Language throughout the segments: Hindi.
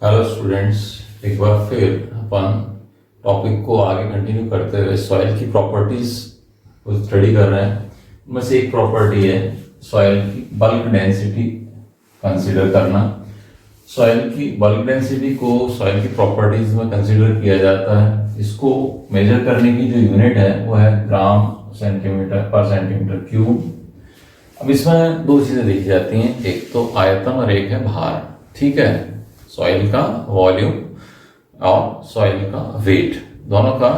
हेलो स्टूडेंट्स, एक बार फिर अपन टॉपिक को आगे कंटिन्यू करते हुए सॉइल की प्रॉपर्टीज को स्टडी कर रहे हैं। उनमें से एक प्रॉपर्टी है सॉइल की बल्क डेंसिटी कंसीडर करना। सॉइल की बल्क डेंसिटी को सॉइल की प्रॉपर्टीज में कंसीडर किया जाता है। इसको मेजर करने की जो यूनिट है वो है ग्राम सेंटीमीटर पर सेंटीमीटर क्यूब। अब इसमें दो चीजें देखी जाती हैं, एक तो आयतन और एक है भार। ठीक है, सॉइल का वॉल्यूम और सॉइल का वेट दोनों का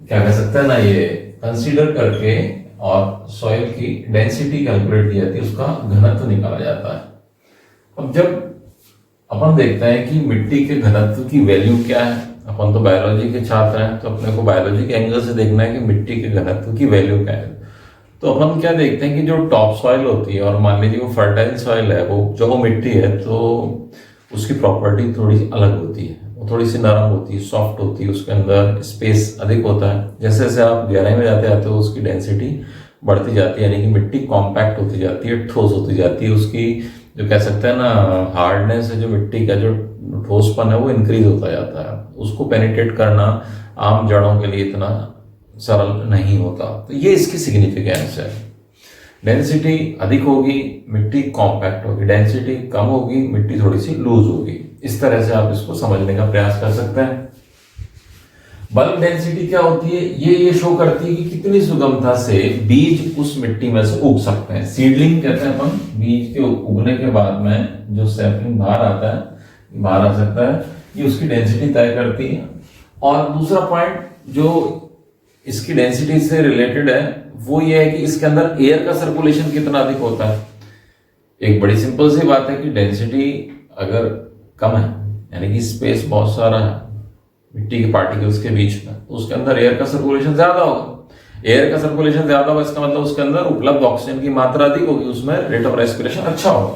क्या कह सकते हैं ना, ये कंसीडर करके और सॉइल की डेंसिटी कैलकुलेट की जाती है, उसका घनत्व निकाला जाता है। अब जब अपन देखते हैं कि मिट्टी के घनत्व की वैल्यू क्या है, अपन तो बायोलॉजी के छात्र हैं तो अपने को बायोलॉजी के एंगल से देखना है कि मिट्टी के घनत्व की वैल्यू क्या है। तो अपन क्या देखते हैं कि जो टॉप सॉइल होती है और मान लीजिए वो फर्टाइल सॉइल है, वो जो मिट्टी है तो उसकी प्रॉपर्टी थोड़ी अलग होती है। वो थोड़ी सी नरम होती है, सॉफ्ट होती है, उसके अंदर स्पेस अधिक होता है। जैसे जैसे आप गहराई में जाते जाते हो उसकी डेंसिटी बढ़ती जाती है, यानी कि मिट्टी कॉम्पैक्ट होती जाती है, ठोस होती जाती है। उसकी जो कह सकते हैं ना हार्डनेस है, जो मिट्टी का जो ठोसपन है वो इंक्रीज होता जाता है। उसको पेनिट्रेट करना आम जड़ों के लिए इतना सरल नहीं होता। तो ये इसकी सिग्निफिकेंस है। डेंसिटी अधिक होगी मिट्टी कॉम्पैक्ट होगी, डेंसिटी कम होगी मिट्टी थोड़ी सी लूज होगी। इस तरह से आप इसको समझने का प्रयास कर सकते हैं। बल्क डेंसिटी क्या होती है, ये शो करती है कि कितनी सुगमता से बीज उस मिट्टी में से उग सकते हैं। सीडलिंग कहते हैं अपन, बीज के उगने के बाद में जो सैपलिंग बाहर आता है, बाहर आ सकता है, ये उसकी डेंसिटी तय करती है। और दूसरा पॉइंट जो इसकी डेंसिटी से रिलेटेड है वो ये है कि इसके अंदर एयर का सर्कुलेशन कितना अधिक होता है। एक बड़ी सिंपल सी बात है कि डेंसिटी अगर कम है, यानी कि स्पेस बहुत सारा है मिट्टी के पार्टिकल्स के बीच में, तो उसके अंदर एयर का सर्कुलेशन ज्यादा होगा। एयर का सर्कुलेशन ज्यादा होगा इसका मतलब उसके अंदर उपलब्ध ऑक्सीजन की मात्रा अधिक होगी, उसमें रेट ऑफ रेस्पिरेशन अच्छा होगा।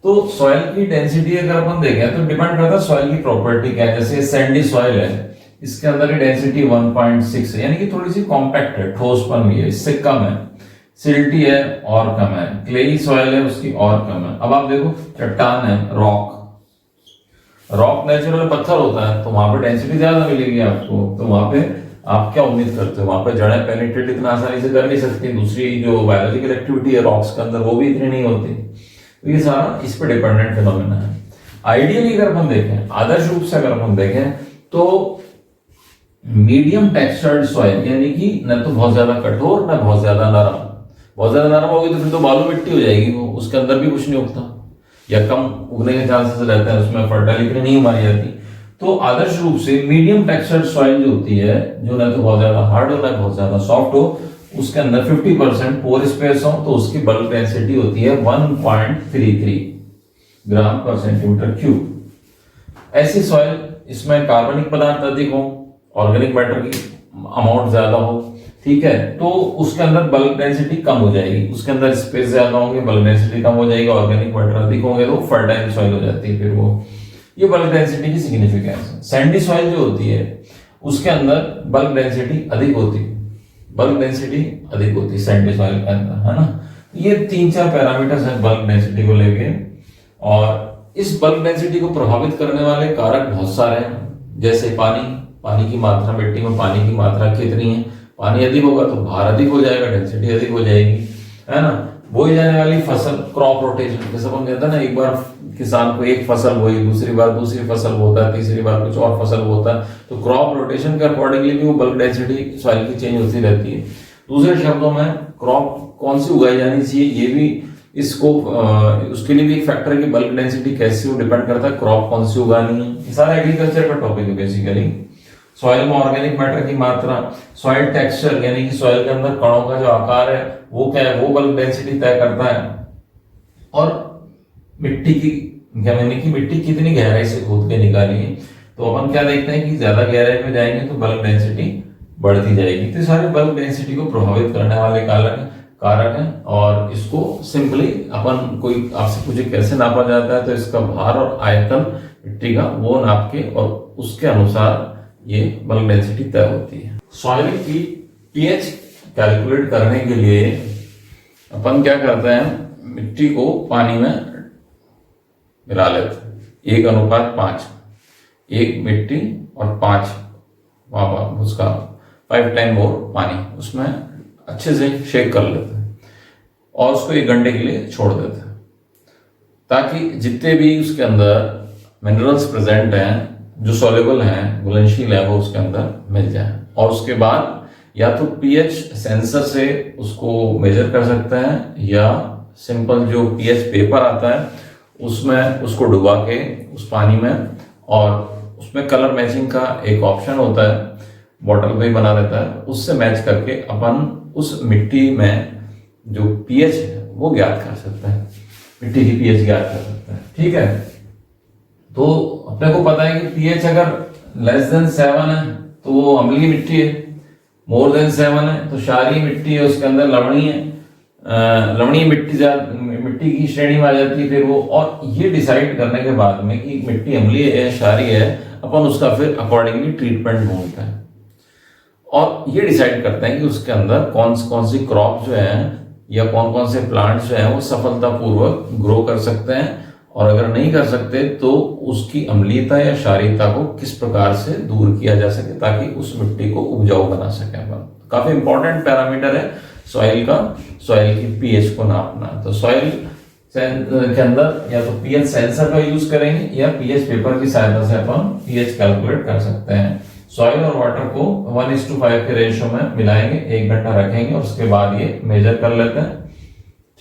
तो सॉइल की डेंसिटी अगर अपन देखें तो डिपेंड करता है सॉइल की प्रॉपर्टी क्या है। जैसे सैंडी सॉइल है, इसके अंदर की डेंसिटी 1.6 है, यानी कि थोड़ी सी कॉम्पैक्ट है, ठोसपन भी है, इससे कम है। सिल्टी है और कम है। क्लेई सॉइल है उसकी और कम है। अब आप देखो चट्टान है, रॉक नेचुरल पत्थर होता है, तो वहां पे डेंसिटी ज्यादा मिलेगी आपको। तो वहां पे आप क्या उम्मीद करते हो, वहां पे जड़ें पेनिट्रेट इतना आसानी से कर नहीं सकती। दूसरी जो बायोलॉजिकल एक्टिविटी है रॉक्स के अंदर वो भी इतनी नहीं होती। तो ये सारा इस पे डिपेंडेंट फिनोमेना है। आइडियली अगर हम देखें, आदर्श रूप से अगर हम देखें तो मीडियम टेक्सचर्ड सॉइल, यानी कि न तो बहुत ज्यादा कठोर न बहुत ज्यादा नरम। बहुत ज्यादा नरम होगी तो फिर तो बालू मिट्टी हो जाएगी, वो उसके अंदर भी कुछ नहीं उगता या कम उगने के चांसेस रहते हैं, उसमें फर्टिलिटी नहीं मारी जाती। तो आदर्श रूप से मीडियम टेक्सचर्ड सॉइल जो होती है, जो न तो बहुत ज्यादा हार्ड हो न बहुत ज्यादा सॉफ्ट हो, उसके अंदर 50% पोर स्पेस हो, तो उसकी बल्क डेंसिटी होती है 1.33 ग्राम पर सेंटीमीटर क्यूब। ऐसी सॉइल इसमें कार्बनिक पदार्थ अधिक हो, ऑर्गेनिक मैटर की अमाउंट ज्यादा हो, ठीक है, तो उसके अंदर बल्क डेंसिटी कम हो जाएगी। उसके अंदर स्पेस ज्यादा होंगे, बल्क डेंसिटी कम हो जाएगी। ऑर्गेनिक मैटर अधिक होंगे तो फर्टाइल सॉइल हो जाती है फिर वो। ये बल्क डेंसिटी की सिग्निफिकेंस है। सैंडी सॉइल जो होती है उसके अंदर बल्क डेंसिटी अधिक होती है सैंडी सॉइल के अंदर, है ना। ये 3-4 पैरामीटर्स हैं बल्क डेंसिटी को लेके। और इस बल्क डेंसिटी को प्रभावित करने वाले कारक बहुत सारे हैं। जैसे पानी की मात्रा, मिट्टी में पानी की मात्रा कितनी है। पानी अधिक होगा तो भार अधिक हो जाएगा, डेंसिटी अधिक हो जाएगी, है ना। बोई जाने वाली फसल, क्रॉप रोटेशन, जैसे हम कहते हैं ना, एक बार किसान को एक फसल बोई, दूसरी बार दूसरी फसल बोता है, तीसरी बार कुछ और फसल बोता है, तो क्रॉप रोटेशन के अकॉर्डिंगली भी वो बल्क डेंसिटी सॉइल की चेंज होती रहती है। दूसरे शब्दों में क्रॉप कौन सी उगाई जानी चाहिए, ये भी इसको उसके लिए भी एक फैक्टर है कि बल्क डेंसिटी कैसी हो, डिपेंड करता है क्रॉप कौन सी उगानी है। ये सारा एग्रीकल्चर का टॉपिक है बेसिकली। सॉइल में ऑर्गेनिक मैटर की मात्रा, सॉइल टेक्सचर यानी कि सॉइल के अंदर कणों का जो आकार है वो क्या है, वो बल्क डेंसिटी तय करता है। और मिट्टी की यानी कि मिट्टी कितनी गहराई से खोद के निकाली है, तो अपन क्या देखते हैं कि ज्यादा गहराई में जाएंगे तो बल्क डेंसिटी बढ़ती जाएगी। तो सारे बल्क डेंसिटी को प्रभावित करने वाले कारक हैं। और इसको सिंपली अपन, कोई आपसे पूछे कैसे नापा जाता है, तो इसका भार और आयतन मिट्टी का वो नाप के और उसके अनुसार ये बल्क डेंसिटी तय होती है। सॉइल की पीएच कैलकुलेट करने के लिए अपन क्या करते हैं, मिट्टी को पानी में मिला लेते हैं। 1:5, 1 मिट्टी और 5 उसका 5 टाइम मोर पानी, उसमें अच्छे से शेक कर लेते हैं और उसको 1 घंटे के लिए छोड़ देते हैं, ताकि जितने भी उसके अंदर मिनरल्स प्रेजेंट हैं जो सॉल्युबल हैं, घुलनशील है, वो उसके अंदर मिल जाए। और उसके बाद या तो पीएच सेंसर से उसको मेजर कर सकते हैं या सिंपल जो पीएच पेपर आता है उसमें उसको डुबा के उस पानी में, और उसमें कलर मैचिंग का एक ऑप्शन होता है, बॉटल पे ही बना रहता है, उससे मैच करके अपन उस मिट्टी में जो पीएच है वो ज्ञात कर सकते हैं, मिट्टी की पीएच ज्ञात कर सकते हैं। ठीक है, तो अपने को पता है कि पीएच अगर लेस देन 7 है तो वो अम्लीय मिट्टी है, मोर देन 7 है तो क्षारीय मिट्टी है, उसके अंदर लवणीय लवणीय मिट्टी की श्रेणी में आ जाती है फिर वो। और ये डिसाइड करने के बाद में कि मिट्टी अम्लीय है क्षारीय है, अपन उसका फिर अकॉर्डिंगली ट्रीटमेंट ढूंढते हैं और ये डिसाइड करते हैं कि उसके अंदर कौन सी क्रॉप जो है या कौन कौन से प्लांट्स जो है वो सफलतापूर्वक ग्रो कर सकते हैं, और अगर नहीं कर सकते तो उसकी अम्लीयता या क्षारीयता को किस प्रकार से दूर किया जा सके ताकि उस मिट्टी को उपजाऊ बना सके अपन। काफी इंपॉर्टेंट पैरामीटर है सॉइल का, सॉइल की पीएच को नापना। तो सॉइल के अंदर या तो पीएच सेंसर का यूज करेंगे या पीएच पेपर की सहायता से अपन पीएच कैलकुलेट कर सकते हैं। सॉइल और वाटर को 1:5 के रेशियो में मिलाएंगे, 1 घंटा रखेंगे और उसके बाद ये मेजर कर लेते हैं।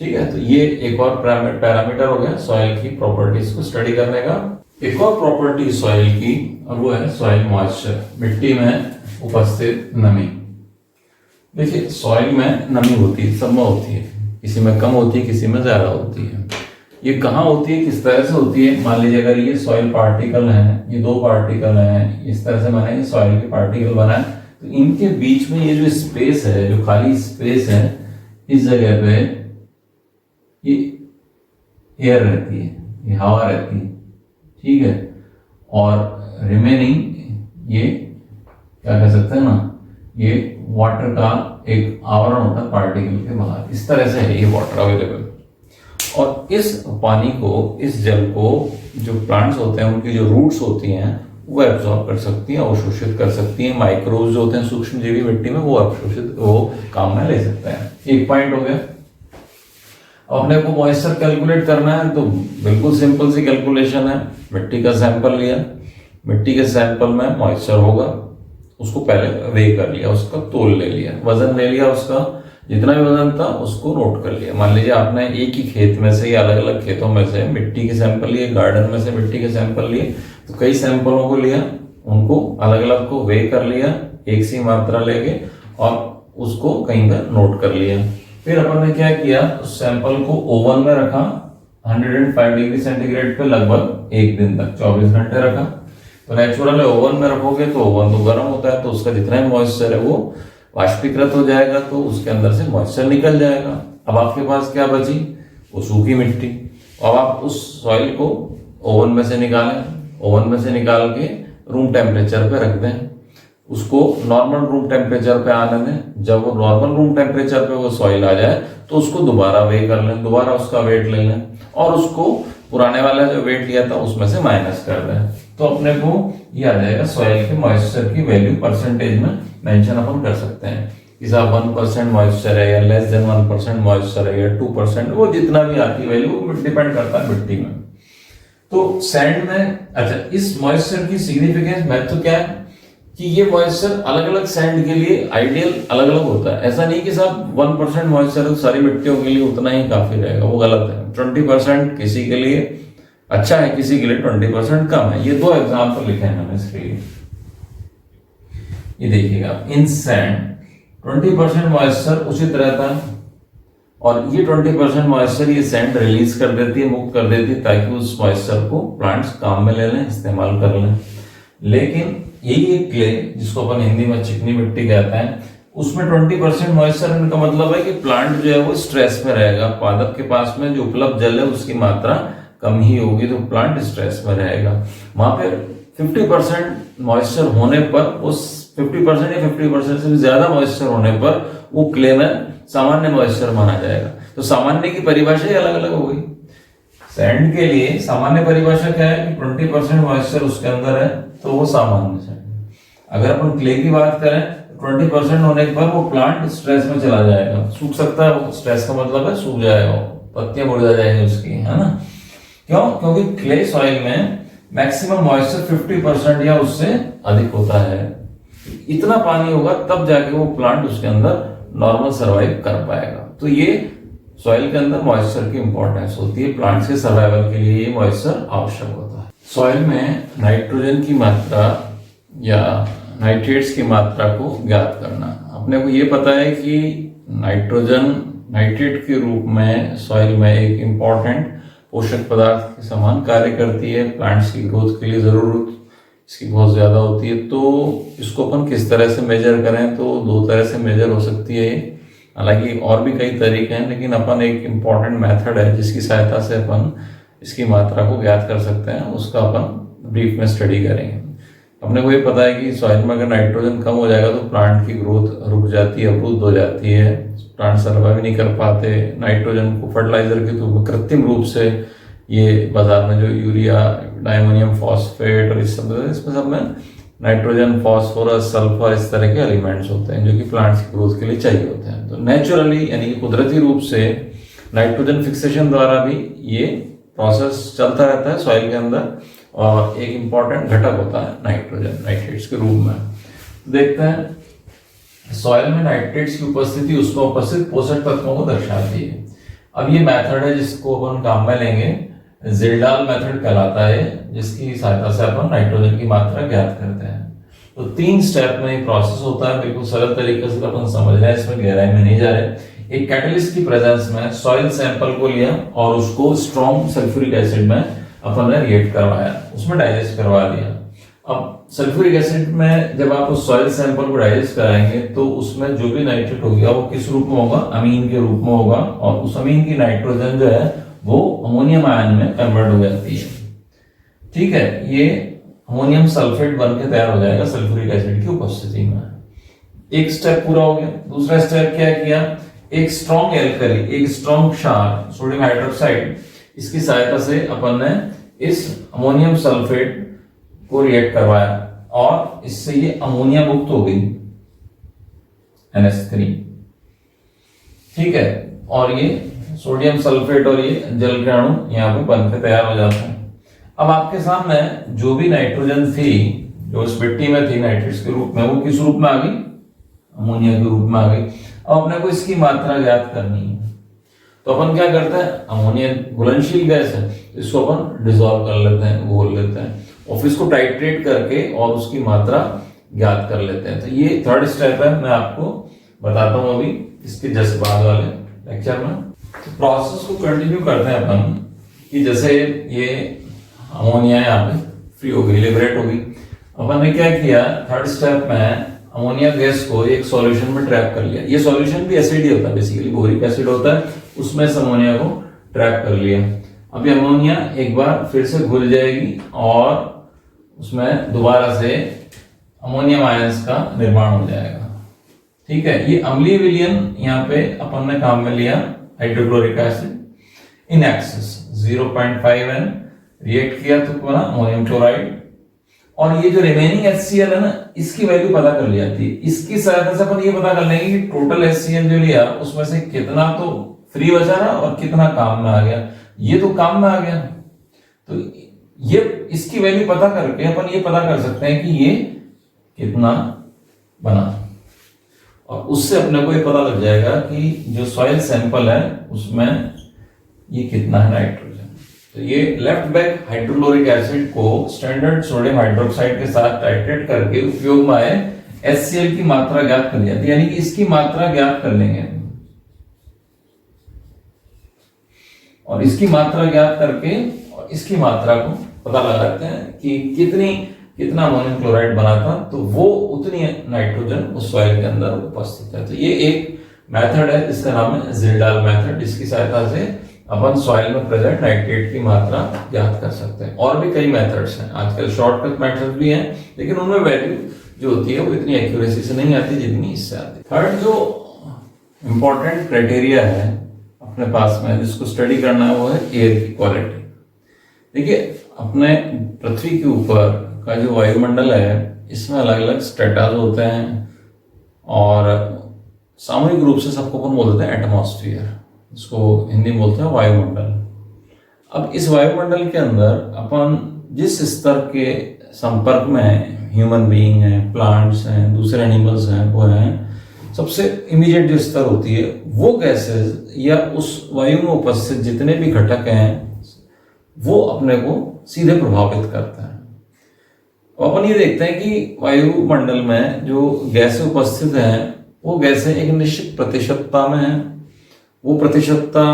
ठीक है, तो ये एक और पैरामीटर हो गया सॉइल की प्रॉपर्टीज को स्टडी करने का। एक और प्रॉपर्टी सॉइल की और वो है सॉइल मॉइस्चर, मिट्टी में उपस्थित नमी। देखिए सॉइल में नमी होती है, सब में होती है, किसी में कम होती है किसी में ज्यादा होती है। ये कहाँ होती है, किस तरह से होती है? मान लीजिए अगर ये सॉइल पार्टिकल हैं, ये 2 पार्टिकल हैं, इस तरह से मैंने सॉइल के पार्टिकल बनाए, तो इनके बीच में ये जो स्पेस है, जो खाली स्पेस है, इस जगह पे ये एयर रहती है, ये हवा रहती है। ठीक है, और रिमेनिंग ये क्या कह सकते हैं ना, ये वाटर का एक आवरण होता है पार्टिकल के बाहर। इस तरह से है ये वाटर अवेलेबल, और इस पानी को, इस जल को जो प्लांट्स होते हैं उनकी जो रूट्स होती हैं वो एब्जॉर्ब कर सकती हैं, अवशोषित कर सकती हैं। माइक्रोब्स जो होते हैं सूक्ष्म जीवी मिट्टी में वो अवशोषित, वो काम में ले सकते हैं। एक पॉइंट हो गया। अपने को मॉइस्चर कैलकुलेट करना है तो बिल्कुल सिंपल सी कैलकुलेशन है। मिट्टी का सैंपल लिया, मिट्टी के सैंपल में मॉइस्चर होगा, उसको पहले वे कर लिया, उसका तोल ले लिया, वजन ले लिया, उसका जितना भी वजन था उसको नोट कर लिया। मान लीजिए आपने एक ही खेत में से या अलग अलग खेतों में से मिट्टी के सैंपल लिए, गार्डन में से मिट्टी के सैंपल लिए, तो कई सैंपलों को लिया, उनको अलग अलग को वे कर लिया एक सी मात्रा लेके और उसको कहीं पर नोट कर लिया। फिर अपन ने क्या किया, उस सैंपल को ओवन में रखा 105 डिग्री सेंटीग्रेड पे लगभग 1 दिन तक, 24 घंटे रखा। तो नेचुरल ओवन में रखोगे तो ओवन तो गर्म होता है, तो उसका जितना भी मॉइस्चर है वो वाष्पीकृत हो जाएगा, तो उसके अंदर से मॉइस्चर निकल जाएगा। अब आपके पास क्या बची, वो सूखी मिट्टी। अब आप उस सॉइल को ओवन में से निकालें, ओवन में से निकाल के रूम टेम्परेचर पे रख दें, उसको नॉर्मल रूम टेम्परेचर पे आने दें। जब वो नॉर्मल रूम टेम्परेचर पे वो सॉइल आ जाए तो उसको दोबारा वे कर लें, दोबारा उसका वेट ले लें और उसको पुराने वाला जो वेट लिया था उसमें से माइनस कर दें, तो अपने को ये आ जाएगा सॉइल के मॉइस्चर की वैल्यू परसेंटेज में मेंशन अपन कर सकते हैं कि साहब 1% मॉइस्चर है या लेस देन 1% मॉइस्चर है या 2%, वो जितना भी आती वैल्यू वो डिपेंड करता है मिट्टी में। तो सैंड में, अच्छा, इस मॉइस्चर की सिग्निफिकेंस महत्व क्या है कि ये मॉइस्चर अलग अलग सैंड के लिए आइडियल अलग अलग होता है। ऐसा नहीं कि साहब 1% मॉइस्चर सारी मिट्टियों के लिए उतना ही काफी रहेगा, वो गलत है। 20% किसी के लिए अच्छा है, किसी के लिए 20% कम है। ये 2 एग्जाम्पल लिखे हैं मैंने इसके लिए, ये देखिएगा। इन सैंड 20% मॉइस्चर उचित रहता है और ये 20% मॉइस्चर ये सैंड रिलीज कर देती है, मुक्त कर देती है, ताकि उस मॉइस्चर को प्लांट्स काम में ले लें, इस्तेमाल कर लें। लेकिन यही एक क्ले जिसको अपन हिंदी में चिकनी मिट्टी कहते हैं, उसमें 20% मॉइस्चर इनका मतलब है कि प्लांट जो है वो स्ट्रेस में रहेगा, पादप के पास में जो उपलब्ध जल है उसकी मात्रा कम ही होगी, तो प्लांट स्ट्रेस में रहेगा। वहां पे 50% मॉइस्चर होने पर, उस 50% या 50% से भी ज्यादा मॉइस्चर होने पर वो क्ले में सामान्य मॉइस्चर माना जाएगा। तो सामान्य की परिभाषा ही अलग अलग हो गई। सैंड के लिए सामान्य परिभाषा क्या है कि 20% मॉइस्चर उसके अंदर है तो वो सामान्य सैंड। अगर अपन क्ले की बात करें 20% होने के बाद वो प्लांट स्ट्रेस में चला जाएगा, सूख सकता है। वो स्ट्रेस का मतलब है सूख जाएगा, पत्तियां मुरझा जाएंगी उसकी, है ना। क्यों? क्योंकि क्ले सॉइल में मैक्सिमम मॉइस्चर 50% या उससे अधिक होता है। इतना पानी होगा तब जाके वो प्लांट उसके अंदर नॉर्मल सर्वाइव कर पाएगा। तो ये सॉइल के अंदर मॉइस्चर की इंपॉर्टेंस होती है। प्लांट्स के सर्वाइवल के लिए ये मॉइस्चर आवश्यक होता है। सॉइल में नाइट्रोजन की मात्रा या नाइट्रेट्स की मात्रा को ज्ञात करना। अपने को ये पता है कि नाइट्रोजन नाइट्रेट के रूप में सॉइल में एक इम्पॉर्टेंट पोषक पदार्थ के समान कार्य करती है। प्लांट्स की ग्रोथ के लिए जरूरत इसकी बहुत ज्यादा होती है। तो इसको अपन किस तरह से मेजर करें, तो दो तरह से मेजर हो सकती है। हालांकि और भी कई तरीके हैं, लेकिन अपन एक इम्पॉर्टेंट मेथड है जिसकी सहायता से अपन इसकी मात्रा को ज्ञात कर सकते हैं, उसका अपन ब्रीफ में स्टडी करेंगे। अपने को ये पता है कि सॉइल में अगर नाइट्रोजन कम हो जाएगा तो प्लांट की ग्रोथ रुक जाती है, अवरुद्ध हो जाती है, प्लांट सर्वाइव नहीं कर पाते। नाइट्रोजन को फर्टिलाइजर के रूप में कृत्रिम रूप से ये बाजार में जो यूरिया, डायमोनियम फॉस्फेट और इस सब में नाइट्रोजन, फॉस्फोरस, सल्फर इस तरह के एलिमेंट्स होते हैं जो कि प्लांट्स की ग्रोथ के लिए चाहिए होते हैं। तो नेचुरली यानी कि कुदरती रूप से नाइट्रोजन फिक्सेशन द्वारा भी ये प्रोसेस चलता रहता है सॉइल के अंदर, और एक इंपॉर्टेंट घटक होता है नाइट्रोजन नाइट्रेट्स के रूप में। देखते हैं सॉइल में नाइट्रेट्स की उपस्थिति उसमें उपस्थित पोषक तत्वों को दर्शाती है। अब ये मेथड है जिसको अपन काम में लेंगे, ज़िल्डाल मेथड कहलाता है, जिसकी सहायता से अपन नाइट्रोजन की मात्रा ज्ञात करते हैं। तो 3 स्टेप में ये प्रोसेस होता है, बिल्कुल सरल तरीके से अपन समझ रहे हैं, इसमें गहराई में नहीं जा रहे। एक कैटलिस्ट की प्रेजेंस में सॉइल सैंपल को लिया और उसको स्ट्रॉन्ग सल्फ्यूरिक एसिड में अपन ने रिएक्ट करवाया, उसमें डाइजेस्ट करवा दिया। अब सल्फ्यूरिक एसिड में जब आप उस सॉइल सैंपल को डाइजेस्ट कराएंगे तो उसमें जो भी नाइट्रेट होगा वो किस रूप में होगा, अमीन के रूप में होगा, और उस अमीन की नाइट्रोजन जो है वो अमोनियम आयन में कन्वर्ट हो जाती है। ठीक है, ये अमोनियम सल्फेट बन के तैयार हो जाएगा सल्फ्यूरिक एसिड की उपस्थिति में। एक स्टेप पूरा हो गया। दूसरा स्टेप क्या किया, एक स्ट्रॉन्ग एल्कली, एक स्ट्रॉन्ग क्षार सोडियम हाइड्रोक्साइड, इसकी सहायता से अपन ने इस अमोनियम सल्फेट को रिएक्ट करवाया और इससे ये अमोनिया मुक्त हो गई NH3। ठीक है, और ये सोडियम सल्फेट और ये जल के अणु यहाँ पे बनकर तैयार हो जाते हैं। अब आपके सामने जो भी नाइट्रोजन थी जो इस मिट्टी में थी नाइट्रेट्स के रूप में, वो किस रूप में आ गई, अमोनिया के रूप में आ गई। अब अपने को इसकी मात्रा ज्ञात करनी है, तो अपन क्या करते हैं, अमोनिया घुलनशील गैस है, इसको अपन डिसॉल्व कर लेते हैं, घोल लेते हैं, और फिर इसको टाइट्रेट करके और उसकी मात्रा ज्ञात कर लेते हैं। तो ये 3rd स्टेप है, मैं आपको बताता हूं अभी इसके जस्ट बाद वाले लेक्चर में। तो प्रोसेस को कंटिन्यू करते हैं अपन कि जैसे ये अमोनिया यहाँ पे फ्री हो गई, लिबरेट हो गई। अपन ने क्या किया, 3rd स्टेप में अमोनिया गैस को एक सॉल्यूशन में ट्रैप कर लिया। ये सॉल्यूशन भी एसिड ही होता है, बेसिकली बोरिक एसिड होता है, उसमें से अमोनिया को ट्रैप कर लिया। अब ये अमोनिया एक बार फिर से घुल जाएगी और उसमें दोबारा से अमोनियम आयंस का निर्माण हो जाएगा। ठीक है, ये अम्लीय विलयन यहाँ पे अपन ने काम में लिया, hydrochloric acid in excess 0.5 N react किया तो बना अमोनियम क्लोराइड, और ये जो रिमेनिंग HCl है ना, इसकी वैल्यू पता कर ली जाती है। इसकी सहायता से अपन ये पता कर लेंगे कि टोटल HCl जो लिया उसमें से कितना तो फ्री बचा रहा और कितना काम में आ गया। ये तो काम में आ गया, तो ये इसकी वैल्यू पता करके अपन ये पता कर सकते हैं कि ये कितना बना, और उससे अपने को ये पता लग जाएगा कि जो सॉइल सैंपल है उसमें ये कितना है नाइट्रोजन। तो ये लेफ्ट बैक हाइड्रोक्लोरिक एसिड को स्टैंडर्ड सोडियम हाइड्रोक्साइड के साथ टाइट्रेट करके उपयोग में आए HCl की मात्रा ज्ञात कर जाती है, यानी कि इसकी मात्रा ज्ञात कर लेंगे, और इसकी मात्रा ज्ञात करके और इसकी मात्रा को पता लगाते हैं कि कितना अमोनियम क्लोराइड बना था, तो वो उतनी नाइट्रोजन उस सॉइल के अंदर उपस्थित है। तो ये एक मेथड है जिसका नाम है ज़िल्डाल मेथड, जिसकी सहायता से अपन सॉइल में प्रेजेंट नाइट्रेट की मात्रा ज्ञात कर सकते हैं। और भी कई मेथड्स हैं, आजकल शॉर्टकट मेथड्स भी हैं, लेकिन उनमें वैल्यू जो होती है वो इतनी एक्यूरेसी से नहीं आती जितनी इससे आती है। 3rd जो इंपॉर्टेंट क्राइटेरिया है अपने पास में जिसको स्टडी करना है वो है एयर की क्वालिटी। देखिए, अपने पृथ्वी के ऊपर का जो वायुमंडल है इसमें अलग अलग स्ट्रेटाज होते हैं और सामूहिक रूप से सबको अपन बोलते हैं एटमॉस्फेयर, इसको हिंदी में बोलते हैं वायुमंडल। अब इस वायुमंडल के अंदर अपन जिस स्तर के संपर्क में हैं, ह्यूमन बीइंग हैं, प्लांट्स हैं, दूसरे एनिमल्स हैं, वो हैं, सबसे इमीडिएट जो स्तर होती है वो गैसेस या उस वायु में उपस्थित जितने भी घटक हैं वो अपने को सीधे प्रभावित करते हैं। अपन ये देखते हैं कि वायुमंडल में जो गैसें उपस्थित हैं वो गैसें एक निश्चित प्रतिशतता में हैं। वो प्रतिशतता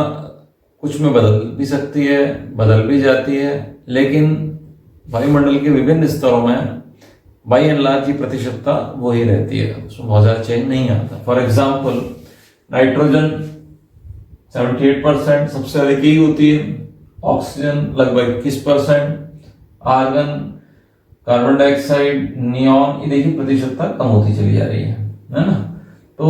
कुछ में बदल भी सकती है, बदल भी जाती है, लेकिन वायुमंडल के विभिन्न स्तरों में बाई एंड लार्ज की प्रतिशतता वही रहती है, उसमें बहुत ज़्यादा चेंज नहीं आता। फॉर एग्जाम्पल नाइट्रोजन 78% सबसे अधिक ही होती है, ऑक्सीजन लगभग 21%, आर्गन, कार्बन डाइऑक्साइड, नियॉन, ये देखिए प्रतिशतता कम होती चली जा रही है ना। तो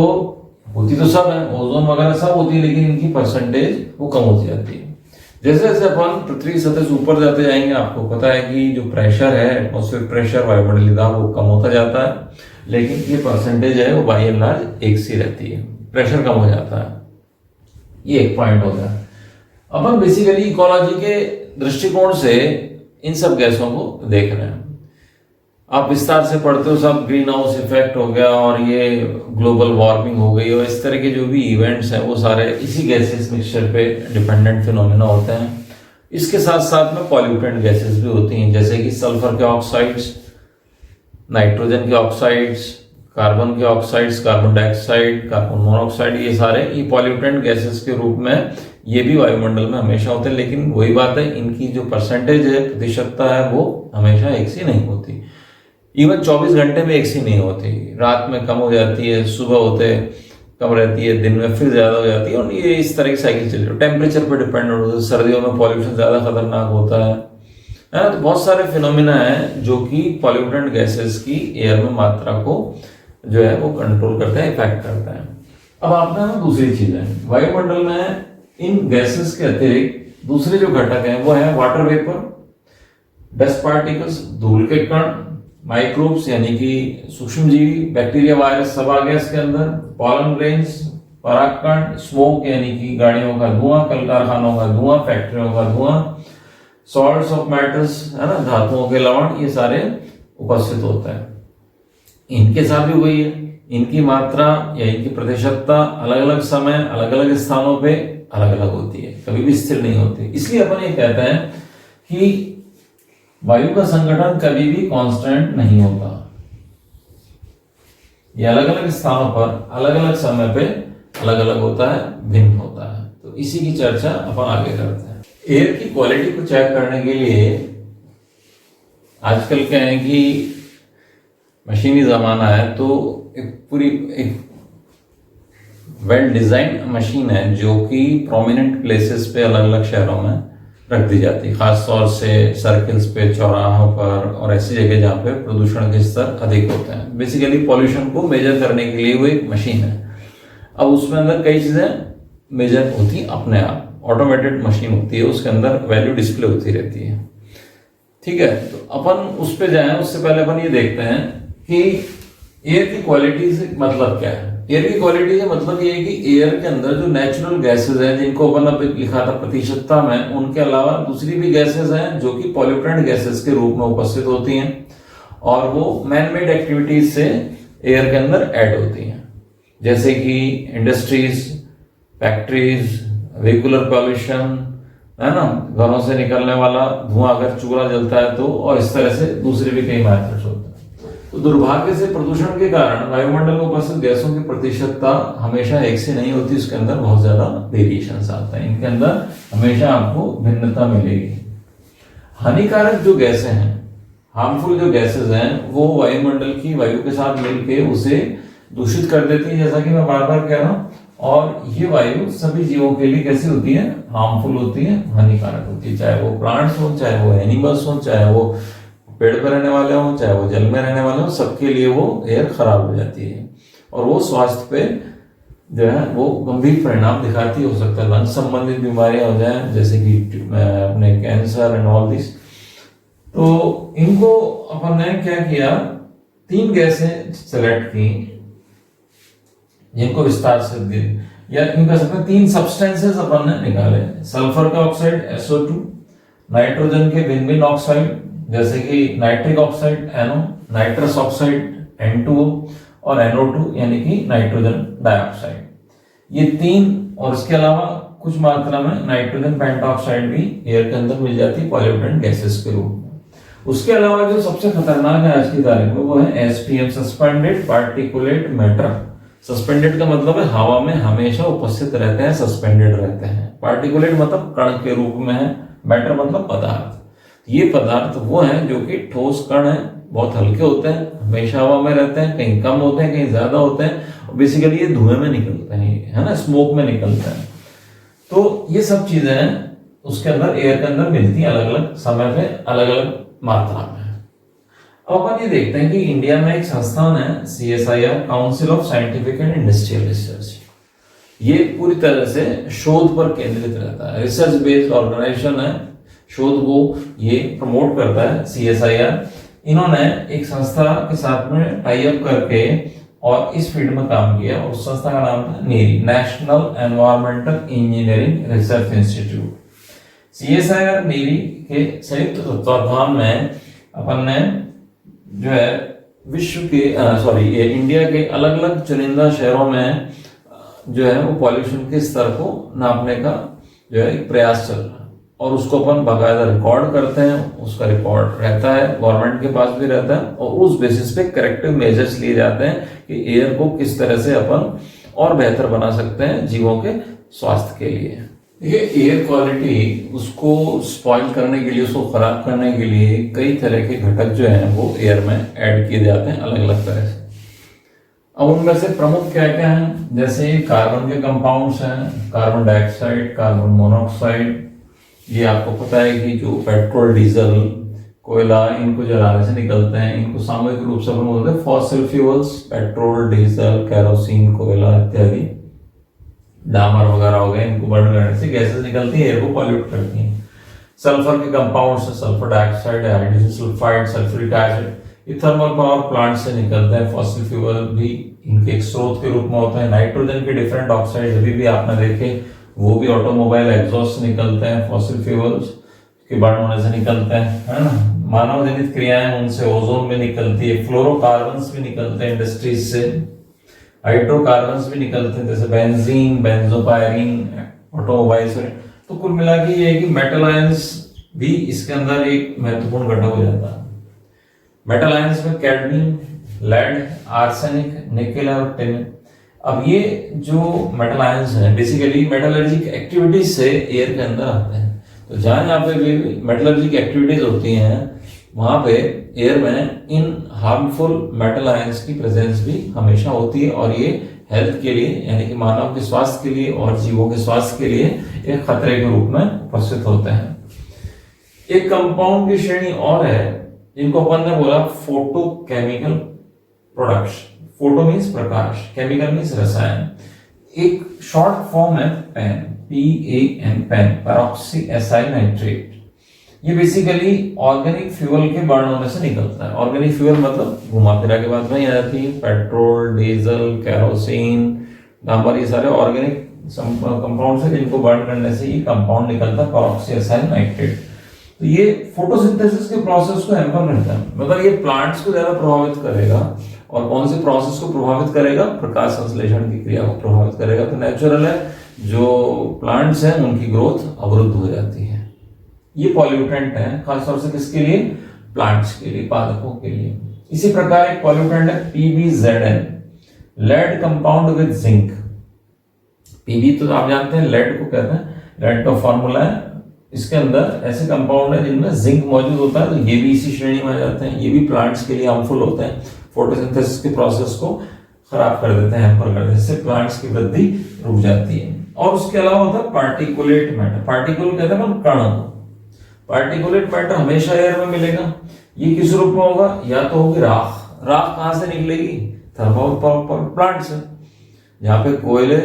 होती तो सब है, ओजोन वगैरह सब होती है, लेकिन इनकी परसेंटेज वो कम होती जाती है। जैसे जैसे अपन पृथ्वी की सतह से ऊपर जाते जाएंगे, आपको पता है कि जो प्रेशर है, एटमॉस्फेरिक प्रेशर, वायुमंडलीय दाब, वो कम होता जाता है, लेकिन ये परसेंटेज है वो बाई एंड लार्ज एक सी रहती है, प्रेशर कम हो जाता है। ये एक पॉइंट हो गया। अपन बेसिकली इकोलॉजी के दृष्टिकोण से इन सब गैसों को देख रहे हैं। आप विस्तार से पढ़ते हो सब, ग्रीन हाउस इफेक्ट हो गया और ये ग्लोबल वार्मिंग हो गई, और इस तरह के जो भी इवेंट्स हैं वो सारे इसी गैसेस मिक्सचर पे डिपेंडेंट फिनोमेना होते हैं। इसके साथ साथ में पॉल्यूटेंट गैसेस भी होती हैं, जैसे कि सल्फर के ऑक्साइड्स, नाइट्रोजन के ऑक्साइड्स, कार्बन के oxides, carbon dioxide, carbon monoxide, ये सारे ये पॉल्यूटेंट गैसेस के रूप में ये भी वायुमंडल में हमेशा होते हैं। लेकिन वही बात है, इनकी जो परसेंटेज है, प्रतिशतता है, वो हमेशा एक सी नहीं होती। इवन 24 घंटे में एक सी नहीं होती, रात में कम हो जाती है, सुबह होते कम रहती है, दिन में फिर ज्यादा हो जाती है, और ये इस तरह की साइकिल चल रही है। टेम्परेचर पर डिपेंड होता है, सर्दियों में पॉल्यूशन ज्यादा खतरनाक होता है ना। तो बहुत सारे फिनोमिना हैं जो कि पॉल्यूटेंट गैसेस की एयर में मात्रा को जो है वो कंट्रोल करते हैं, इफेक्ट करते हैं। अब आपने ना दूसरी चीज है, वायुमंडल में इन गैसेस के अतिरिक्त दूसरे जो घटक हैं वो है वाटर वेपर, डस्ट पार्टिकल्स, धूल के कण, माइक्रोब्स यानी कि सूक्ष्म जीवी, बैक्टीरिया, वायरस सब आ गया इसके अंदर, पॉलन ग्रेन्स, परागकण, स्मोक यानी कि गाड़ियों का धुआं, कल कारखानों का धुआं, फैक्ट्रियों का धुआं, सॉल्ट्स ऑफ मैटर्स है ना, धातुओं के लवण, ये सारे उपस्थित होते हैं। इनके साथ भी वही है, इनकी मात्रा या इनकी प्रतिशतता अलग अलग समय, अलग अलग स्थानों पे अलग अलग होती है, कभी भी स्थिर नहीं होती। इसलिए अपन ये कहते हैं कि वायु का संगठन कभी भी कांस्टेंट नहीं होता, ये अलग अलग स्थानों पर अलग अलग समय पे अलग अलग होता है, भिन्न होता है। तो इसी की चर्चा अपन आगे करते हैं। एयर की क्वालिटी को चेक करने के लिए आजकल क्या है कि मशीनी जमाना है, तो एक वेल डिजाइन मशीन है जो कि प्रोमिनेंट प्लेसेस पे अलग अलग शहरों में रख दी जाती है, खास तौर से सर्किल्स पे, चौराहों पर और ऐसी जगह जहाँ पे प्रदूषण के स्तर अधिक होते हैं। बेसिकली पॉल्यूशन को मेजर करने के लिए वो एक मशीन है। अब उसमें अंदर कई चीजें मेजर होती हैं अपने आप, ऑटोमेटेड मशीन होती है, उसके अंदर वैल्यू डिस्प्ले होती रहती है। ठीक है, तो अपन उस पर जाएं उससे पहले अपन ये देखते हैं कि एयर की क्वालिटी से मतलब क्या है। एयर की क्वालिटी से मतलब ये है कि एयर के अंदर जो नेचुरल गैसेस हैं, जिनको अपन लिखा था प्रतिशतता में, उनके अलावा दूसरी भी गैसेस हैं जो कि पॉल्यूटेंट गैसेस के रूप में उपस्थित होती हैं, और वो मैन मेड एक्टिविटीज से एयर के अंदर ऐड होती हैं, जैसे कि इंडस्ट्रीज, फैक्ट्रीज, व्हीकुलर पॉल्यूशन है ना, घरों से निकलने वाला धुआं, अगर चूल्हा जलता है तो, और इस तरह से दूसरे भी कई मैथड्स होते हैं। तो दुर्भाग्य से प्रदूषण के कारण वायुमंडल में उपस्थित गैसों की प्रतिशतता हमेशा एक से नहीं होती, इसके अंदर बहुत ज्यादा वेरिएशंस आते हैं, इनके अंदर हमेशा आपको भिन्नता मिलेगी। हानिकारक जो गैसें हैं, हार्मफुल जो गैसेस हैं, वो वायुमंडल की वायु के साथ मिलकर उसे दूषित कर देती है, जैसा कि मैं बार बार कह रहा हूँ। और ये वायु सभी जीवों के लिए कैसी होती है, हार्मफुल होती है, हानिकारक होती है, चाहे वो प्लांट्स हो, चाहे वो एनिमल्स हो, चाहे वो पेड़ पर रहने वाले हो, चाहे वो जल में रहने वाले हो, सबके लिए वो एयर खराब हो जाती है और वो स्वास्थ्य पे जो है वो गंभीर परिणाम दिखाती हो सकता है, लंग संबंधित बीमारियां हो जाए जैसे कि अपने कैंसर एंड ऑल दिस। तो इनको अपन ने क्या किया, 3 गैसें सेलेक्ट की जिनको विस्तार से या इन कह सकते हैं 3 सब्सटेंसेस अपन ने निकाले, सल्फर का ऑक्साइड SO2, नाइट्रोजन के भिन्न भिन्न ऑक्साइड जैसे कि nitric oxide NO, nitrous oxide N2O और NO2 यानी कि नाइट्रोजन डाइऑक्साइड। ये 3 और इसके अलावा कुछ मात्रा में नाइट्रोजन पेंटॉक्साइड भी एयर के अंदर मिल जाती है पॉल्यूटेंट गैसेस के रूप में। उसके अलावा जो सबसे खतरनाक है आज की तारीख में वो है SPM, suspended particulate matter. Suspended का मतलब है हवा में हमेशा उपस्थित रहते हैं, सस्पेंडेड रहते हैं। पार्टिकुलेट मतलब कण के रूप में है, मैटर मतलब पदार्थ। ये पदार्थ वो है जो कि ठोस कण है, बहुत हल्के होते हैं, हमेशा हवा में रहते हैं, कहीं कम होते हैं कहीं ज्यादा होते हैं, बेसिकली ये धुएं में निकलते हैं, है ना, स्मोक में निकलते हैं। तो ये सब चीजें हैं उसके अंदर एयर के अंदर मिलती हैं अलग अलग समय पे अलग अलग मात्रा में। अब अपन ये देखते हैं कि इंडिया में एक संस्थान है CSIR, council of scientific and industrial research. ये पूरी तरह से शोध पर केंद्रित रहता है, रिसर्च बेस्ड ऑर्गेनाइजेशन है, शोध को ये प्रमोट करता है CSIR। इन्होंने एक संस्था के साथ में टाई अप करके और इस फील्ड में काम किया, और उस संस्था का नाम था NEERI, national environmental engineering research institute. CSIR NEERI के संयुक्त तत्वाधान में अपन ने जो है विश्व के इंडिया के अलग अलग चुनिंदा शहरों में जो है वो पॉल्यूशन के स्तर को नापने का जो है एक प्रयास चल रहा है, और उसको अपन बाकायदा रिकॉर्ड करते हैं। उसका रिकॉर्ड रहता है, गवर्नमेंट के पास भी रहता है, और उस बेसिस पे करेक्टिव मेजर्स लिए जाते हैं कि एयर को किस तरह से अपन और बेहतर बना सकते हैं जीवों के स्वास्थ्य के लिए। ये एयर क्वालिटी उसको स्पॉइल करने के लिए, उसको खराब करने के लिए कई तरह के घटक जो हैं वो एयर में ऐड किए जाते हैं अलग अलग तरह से। अब उनमें से प्रमुख क्या क्या हैं, जैसे कार्बन के कंपाउंड्स हैं, कार्बन डाइऑक्साइड, कार्बन मोनोऑक्साइड। ये आपको पता है कि जो पेट्रोल, डीजल, कोयला इनको जलाने से निकलते हैं, इनको सामूहिक रूप से अपन बोलते हैं fossil fuels, petrol, diesel, kerosene, कोयला इत्यादि, डामर वगैरह हो गए, इनको बर्न करने से गैसेस निकलती है, एयर को पॉल्यूट करती हैं। सल्फर के कंपाउंड्स है, sulphur dioxide, hydrogen sulphide, sulphuric acid, ये थर्मल पावर प्लांट से निकलता है। फॉसिल फ्यूल भी इनके एक स्रोत के रूप में होते हैं। नाइट्रोजन के डिफरेंट ऑक्साइड अभी भी आपने देखे, वो भी ऑटोमोबाइल एग्जॉस्ट से निकलते हैं, फॉसिल फ्यूल्स के बर्न होने से निकलते हैं, है ना। मानव जनित क्रियाएं उनसे ओजोन में निकलती है, फ्लोरोकार्बन्स भी निकलते हैं इंडस्ट्रीज से, हाइड्रोकार्बन्स भी निकलते हैं जैसे बेंजीन, बेंजोपायरीन, ऑटोमोबाइल से। तो कुल मिला के ये है कि मेटल आयंस भी इसके अंदर एक महत्वपूर्ण घटक हो जाता है। मेटल आयंस में कैडमियम, लेड, आर्सेनिक, निकेल और टिन। अब ये जो मेटल आयंस हैं बेसिकली मेटलर्जिक एक्टिविटीज से एयर के अंदर आते हैं। तो जहां पे भी मेटलर्जिक एक्टिविटीज होती हैं वहां पे एयर में इन हार्मफुल मेटल आयंस की प्रेजेंस भी हमेशा होती है, और ये हेल्थ के लिए यानी कि मानव के स्वास्थ्य के लिए और जीवों के स्वास्थ्य के लिए एक खतरे के रूप में उपस्थित होते हैं। एक कंपाउंड की श्रेणी और है जिनको अपन ने बोला फोटोकेमिकल प्रोडक्ट्स। फोटो मीन्स प्रकाश, केमिकल मीन्स रसायन। एक शॉर्ट फॉर्म है PAN, PAN, PAN, peroxy acyl nitrate. ये बेसिकली ऑर्गेनिक फ्यूल के बर्न होने से निकलता है। ऑर्गेनिक फ्यूल मतलब घुमा फिरा के बाद में आ जाती है, पेट्रोल, डीजल, केरोसिन, डामर, ये सारे ऑर्गेनिक कंपाउंड्स है जिनको बर्न करने से ये कंपाउंड निकलता है पैरोक्सी एसाइल नाइट्रेट। तो ये फोटोसिंथेसिस के प्रोसेस को हैम्पर करता है, मतलब ये प्लांट्स को ज्यादा प्रभावित करेगा। और कौन से प्रोसेस को प्रभावित करेगा? प्रकाश संश्लेषण की क्रिया को प्रभावित करेगा। तो नेचुरल है जो प्लांट्स हैं उनकी ग्रोथ अवरुद्ध हो जाती है। ये पॉल्यूटेंट है खासतौर से किसके लिए? प्लांट्स के लिए, पादपों के लिए। इसी प्रकार एक पॉल्यूटेंट है PbZn, lead compound with zinc. Pb तो आप जानते हैं लेड को कहते हैं, लेड का फॉर्मूला है। इसके अंदर ऐसे कंपाउंड है जिनमें जिंक मौजूद होता है, तो ये भी इसी श्रेणी में आ जाते हैं। ये भी प्लांट्स के लिए हार्मफुल होते हैं, फोटोसिंथेसिस के प्रोसेस को खराब कर देते हैं, हैम्पर कर देते हैं, इससे प्लांट्स की वृद्धि रुक जाती है। और उसके अलावा होता है पार्टिकुलेट मैटर। पार्टिकुल कहते हैं कण। पार्टिकुलेट मैटर हमेशा एयर में मिलेगा। ये किस रूप में होगा? या तो होगी राख। राख कहां से निकलेगी? थर्मल पावर प्लांट से। जहाँ पे कोयले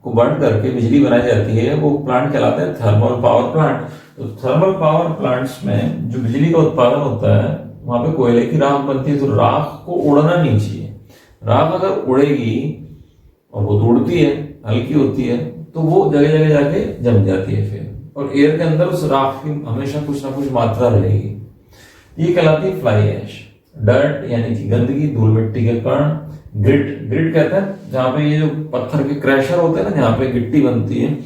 को बर्न करके बिजली बनाई जाती है, वो प्लांट कहलाता है थर्मल पावर प्लांट। तो थर्मल पावर प्लांट्स में जो बिजली का उत्पादन होता है वहां पे कोयले की राख बनती है। तो राख को उड़ना नहीं चाहिए। राख अगर उड़ेगी, और वो तो उड़ती है, हल्की होती है, तो वो जगह जगह जाके जम जाती है फिर, और एयर के अंदर उस राख की हमेशा कुछ ना कुछ मात्रा रहेगी। ये कहलाती है फ्लाई ऐश। डर्ट यानी कि गंदगी, धूल मिट्टी के कण। ग्रिट, ग्रिट कहते हैं जहाँ पे ये जो पत्थर के क्रैशर होते हैं ना, जहाँ पे गिट्टी बनती है,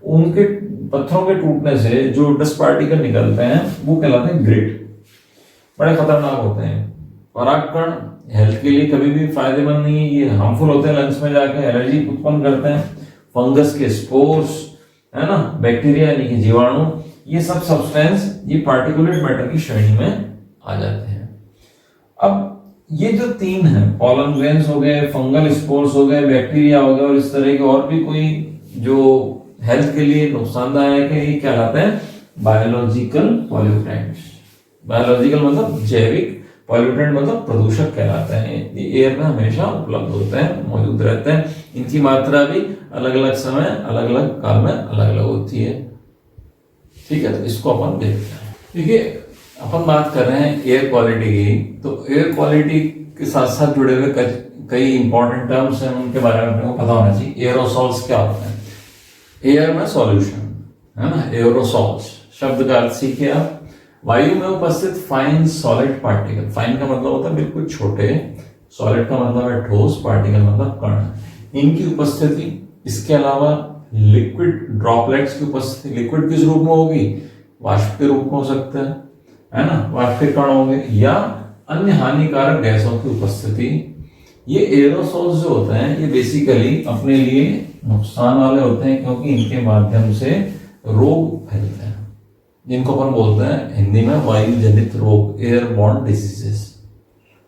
उनके पत्थरों के टूटने से जो डस्ट पार्टिकल निकलते हैं वो कहलाते हैं ग्रिट। बड़े खतरनाक होते हैं। परागकण हेल्थ के लिए कभी भी फायदेमंद नहीं है, ये हार्मफुल होते हैं, लंग्स में जाके एलर्जी उत्पन्न करते हैं। फंगस के स्पोर्स, है ना, बैक्टीरिया यानी कि जीवाणु, ये सब सब्सटेंस ये पार्टिकुलेट मैटर की श्रेणी में आ जाते हैं। अब ये जो तीन है, पॉलन ग्रेन्स हो गए, फंगल स्पोर्स हो गए, बैक्टीरिया हो गए, और इस तरह के और भी कोई जो हेल्थ के लिए नुकसानदायक है, ये कहलाते हैं बायोलॉजिकल पॉल्यूटेंट्स। बायोलॉजिकल मतलब जैविक, पॉल्यूटेंट मतलब प्रदूषक कहलाते हैं। ये एयर में हमेशा उपलब्ध होते हैं, मौजूद रहते हैं। इनकी मात्रा भी अलग अलग समय, अलग अलग काल में अलग अलग होती है। ठीक है, तो इसको अपन देखते हैं। देखिए, अपन बात कर रहे हैं एयर क्वालिटी की, तो एयर क्वालिटी के साथ साथ जुड़े हुए कई इंपॉर्टेंट टर्म्स हैं, उनके बारे में अपने को पता होना चाहिए। एरोसॉल्स क्या होते हैं? एयर में सॉल्यूशन, है ना, एरोसॉल्स शब्द का अर्थ सीखे आप। वायु में उपस्थित फाइन सॉलिड पार्टिकल। फाइन का मतलब होता है बिल्कुल छोटे, सॉलिड का मतलब है ठोस, पार्टिकल मतलब कण, इनकी उपस्थिति। इसके अलावा लिक्विड ड्रॉपलेट्स की उपस्थिति। लिक्विड किस रूप में होगी? वाष्प के रूप में हो सकता है ना, वाष्प के कण होंगे, या अन्य हानिकारक गैसों की उपस्थिति। ये एरोसोल्स जो होते हैं ये बेसिकली अपने लिए नुकसान वाले होते हैं, क्योंकि इनके माध्यम से रोग फैलते हैं, जिनको अपन बोलते हैं हिंदी में वायु जनित रोग, एयरबॉर्न डिजीजेस।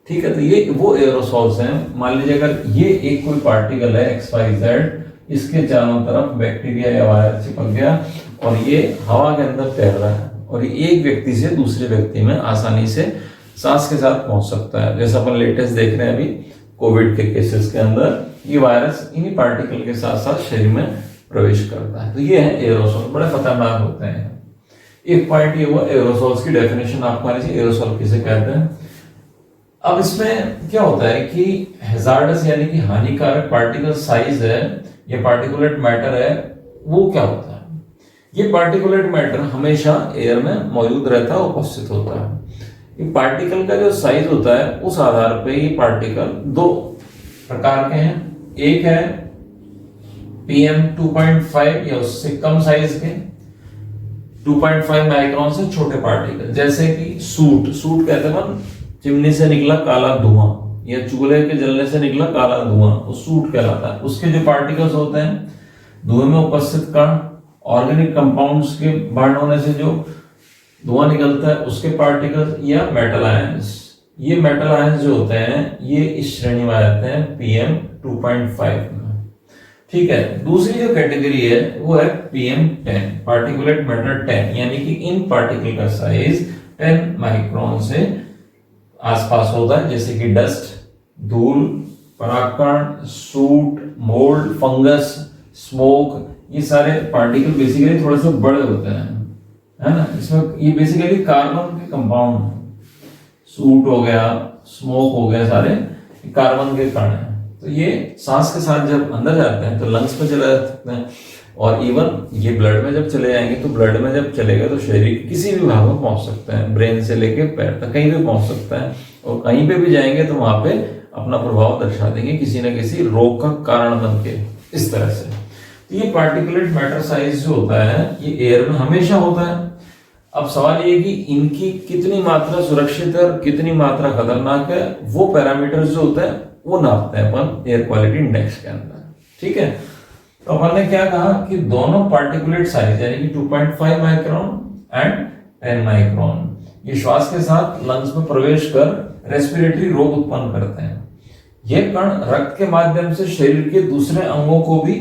ठीक है, तो ये वो एरोसॉल्स हैं। मान लीजिए अगर ये एक कोई पार्टिकल है XYZ, इसके चारों तरफ बैक्टीरिया या वायरस चिपक गया और ये हवा के अंदर तैर रहा है, और ये एक व्यक्ति से दूसरे व्यक्ति में आसानी से सांस के साथ पहुंच सकता है। जैसे अपन लेटेस्ट देख रहे हैं अभी कोविड के केसेस के अंदर, ये वायरस इन्हीं पार्टिकल के साथ साथ शरीर में प्रवेश करता है। तो ये है एरोसॉल, बड़े खतरनाक होते हैं। एक पॉइंट ये हुआ एरोसॉल्स की डेफिनेशन आपको आनी चाहिए, एरोसॉल किसे कहते हैं। अब इसमें क्या होता है कि हैजार्डस यानी कि हानिकारक पार्टिकल साइज है, ये पार्टिकुलेट मैटर है, वो क्या होता है? ये पार्टिकुलेट मैटर हमेशा एयर में मौजूद रहता है, उपस्थित होता है। ये पार्टिकल का जो साइज होता है उस आधार पे ये पार्टिकल दो प्रकार के हैं। एक है PM 2.5 या उससे कम साइज के, 2.5 माइक्रोन से छोटे पार्टिकल, जैसे कि सूट। सूट कहते हैं चिमनी से निकला काला धुआं, या चूल्हे के जलने से निकला काला धुआं, वो सूट कहलाता है। उसके जो पार्टिकल्स होते हैं, धुएं में उपस्थित कण, ऑर्गेनिक कंपाउंड्स के बर्न होने से जो धुआं निकलता है उसके पार्टिकल्स, या मेटल आयंस। ये मेटल आयंस जो होते हैं ये इस श्रेणी में आ जाते हैं PM 2.5 में। ठीक है, दूसरी जो कैटेगरी है वो है PM 10, पार्टिकुलेट मैटर 10, यानी कि इन पार्टिकल का साइज 10 माइक्रोन से आसपास होता है, जैसे कि डस्ट, धूल, परागकण, सूट, मोल्ड, फंगस, स्मोक। ये सारे पार्टिकल बेसिकली थोड़े से बड़े होते हैं, है ना। इसमें ये बेसिकली कार्बन के कंपाउंड है। सूट हो गया, स्मोक हो गया, सारे कार्बन के कण हैं। तो ये सांस के साथ जब अंदर जाते हैं तो लंग्स में चले जा सकते हैं, और इवन ये ब्लड में जब चले जाएंगे तो ब्लड में जब चलेगा तो शरीर के किसी भी भाग में पहुंच सकते हैं, ब्रेन से लेके पैर तक कहीं भी पहुंच सकता है, और कहीं पे भी जाएंगे तो वहां पे अपना प्रभाव दर्शा देंगे किसी न किसी रोग का कारण बन के, इस तरह से। तो ये पार्टिकुलेट मैटर साइज जो होता है ये एयर में हमेशा होता है। अब सवाल ये कि इनकी कितनी मात्रा सुरक्षित है और कितनी मात्रा खतरनाक है, वो पैरामीटर्स जो होता है वो नापते हैं अपन एयर क्वालिटी इंडेक्स के अंदर। ठीक है, तो अपन ने क्या कहा कि दोनों पार्टिकुलेट साइज यानी कि 2.5 माइक्रोन एंड 10 माइक्रोन ये श्वास के साथ लंग्स में प्रवेश कर रेस्पिरेटरी रोग उत्पन्न करते हैं। ये कण रक्त के माध्यम से शरीर के दूसरे अंगों को भी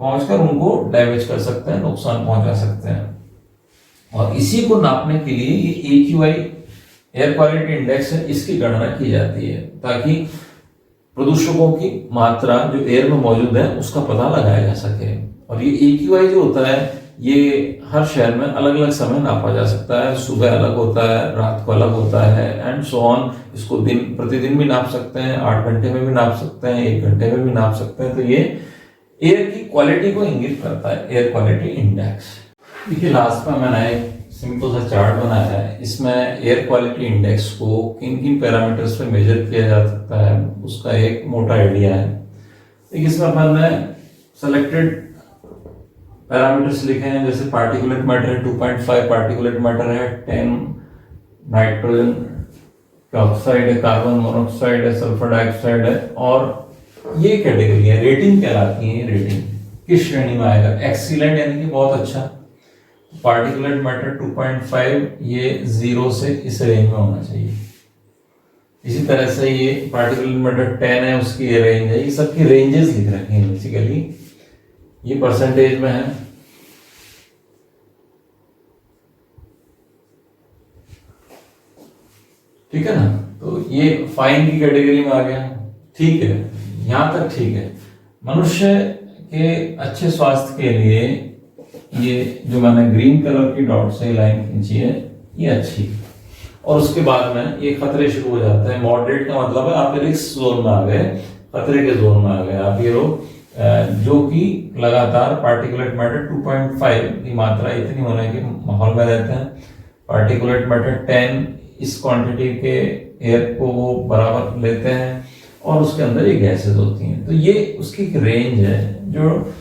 पहुंचकर उनको डैमेज कर सकते हैं, नुकसान पहुंचा सकते हैं। और इसी को नापने के लिए ये AQI एयर क्वालिटी इंडेक्स है, इसकी गणना की जाती है, ताकि प्रदूषकों की मात्रा जो एयर में मौजूद है उसका पता लगाया जा सके। और ये AQI जो होता है ये हर शहर में अलग अलग समय नापा जा सकता है, सुबह अलग होता है, रात को अलग होता है एंड सो ऑन। इसको दिन प्रतिदिन भी नाप सकते हैं, 8 घंटे में भी नाप सकते हैं, 1 घंटे में भी नाप सकते हैं। तो ये एयर की क्वालिटी को इंगित करता है, एयर क्वालिटी इंडेक्स। देखिए लास्ट में मैंने एक सिंपल सा चार्ट बनाया है, इसमें एयर क्वालिटी इंडेक्स को किन किन पैरामीटर्स पे मेजर किया जा सकता है उसका एक मोटा आइडिया है। देखिए इसमें अपन ने सेलेक्टेड पैरामीटर्स लिखे हैं, जैसे पार्टिकुलेट मैटर है 2.5 पार्टिकुलेट मैटर है, 10 नाइट्रोजन ऑक्साइड है, कार्बन मोनोऑक्साइड है, सल्फर डाइऑक्साइड है। और ये कैटेगरी है, रेटिंग कहलाती है। रेटिंग किस श्रेणी में आएगा? एक्सीलेंट यानी कि बहुत अच्छा। पार्टिकुलेट मैटर 2.5 ये 0 से इस रेंज में होना चाहिए। इसी तरह से ये पार्टिकुलेट मैटर 10 है, उसकी ये रेंज है। ये सबकी रेंजेस लिख रखे हैं बेसिकली, ये परसेंटेज में है। ठीक है ना, तो ये फाइन की कैटेगरी में आ गया। ठीक है, यहां तक ठीक है। मनुष्य के अच्छे स्वास्थ्य के लिए ये जो मैंने ग्रीन कलर की डॉट से लाइन खींची है ये अच्छी। और उसके बाद में ये खतरे शुरू हो जाते हैं। मॉडरेट का मतलब है आप रिस्क जोन में आ गए, खतरे के जोन में आ गए आप। ये लोग जो कि लगातार पार्टिकुलेट मैटर 2.5 की मात्रा इतनी होने के माहौल में रहते हैं। पार्टिकुलेट मैटर 10 इस क्वांटिटी के एयर को वो बराबर लेते हैं और उसके अंदर ये गैसेस होती हैं। तो ये उसकी एक रेंज है जो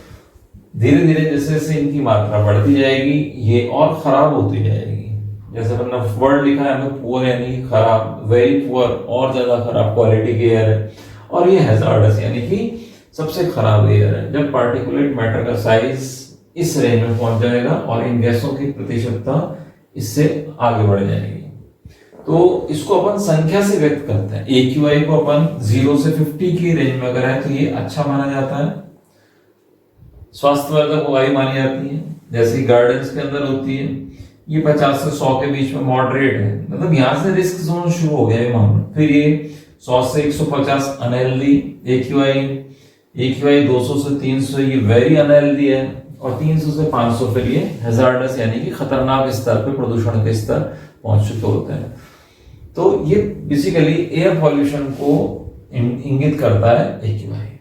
धीरे धीरे जैसे जैसे इनकी मात्रा बढ़ती जाएगी ये और खराब होती जाएगी। जैसे हमने वर्ड लिखा है हमें पुअर यानी खराब, वेरी पुअर और ज्यादा खराब क्वालिटी की एयर है। और ये हैजार्डस यानी कि सबसे खराब एयर है। जब पार्टिकुलेट मैटर का साइज इस रेंज में पहुंच जाएगा और इन गैसों की प्रतिशतता इससे आगे बढ़ जाएगी। तो इसको अपन संख्या से व्यक्त करते हैं। AQI को अपन 0 से 50 की रेंज में अगर है तो ये अच्छा माना जाता है, स्वास्थ्यवर्धक वायु मानी जाती है, जैसे गार्डन्स के अंदर होती है। ये 50 से 100 के बीच में मॉडरेट है, मतलब यहां से रिस्क जोन शुरू हो गया ये मामला। फिर ये 100 से 150 अनहेल्दी AQI 200 से 300 ये वेरी अनहेल्दी है, और 300 से 500 फिर ये हैजार्डस यानी कि खतरनाक स्तर पे प्रदूषण के स्तर पहुंच चुके होते हैं। तो ये बेसिकली एयर पॉल्यूशन को इंगित करता है AQI।